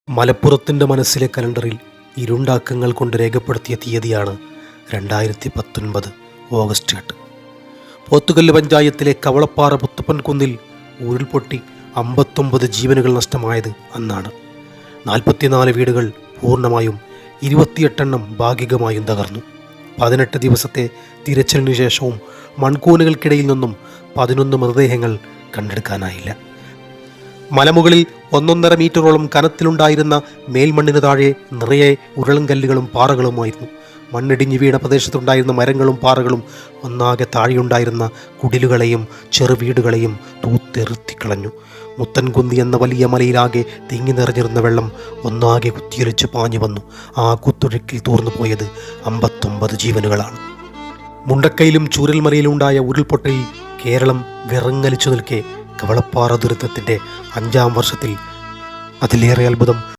മലപ്പുറത്തിൻ്റെ മനസ്സിലെ കലണ്ടറിൽ ഇരുണ്ടാക്കങ്ങൾ കൊണ്ട് രേഖപ്പെടുത്തിയ തീയതിയാണ് 2019 ഓഗസ്റ്റ് 8. പോത്തുകല്ല് പഞ്ചായത്തിലെ കവളപ്പാറ പുത്തപ്പൻ കുന്നിൽ ഉരുൾപൊട്ടി 59 ജീവനുകൾ നഷ്ടമായത് അന്നാണ്. 44 വീടുകൾ പൂർണ്ണമായും 28 ഭാഗികമായും തകർന്നു. 18 ദിവസത്തെ തിരച്ചിലിനു ശേഷവും മൺകൂനുകൾക്കിടയിൽ നിന്നും 11 മൃതദേഹങ്ങൾ കണ്ടെടുക്കാനായില്ല. മലമുകളിൽ 1.5 മീറ്ററോളം കനത്തിലുണ്ടായിരുന്ന മേൽമണ്ണിന് താഴെ നിറയെ ഉരുളൻകല്ലുകളും പാറകളുമായിരുന്നു. മണ്ണിടിഞ്ഞു വീണ പ്രദേശത്തുണ്ടായിരുന്ന മരങ്ങളും പാറകളും ഒന്നാകെ താഴെയുണ്ടായിരുന്ന കുടിലുകളെയും ചെറുവീടുകളെയും തൂത്തെറുത്തിക്കളഞ്ഞു. മുത്തൻകുന്നി എന്ന വലിയ മലയിലാകെ തിങ്ങി നിറഞ്ഞിരുന്ന വെള്ളം ഒന്നാകെ കുത്തിയൊലിച്ച് പാഞ്ഞു വന്നു. ആ കുത്തൊഴുക്കിൽ തൂർന്നു പോയത് 59 ജീവനുകളാണ്. മുണ്ടക്കയിലും ചൂരൽമലയിലുണ്ടായ ഉരുൾപൊട്ടലിൽ കേരളം വിറങ്ങലിച്ചു നിൽക്കെ കവളപ്പാറ ദുരന്തത്തിൻ്റെ 5ാം വർഷത്തിൽ അതിലേറെ അത്ഭുതം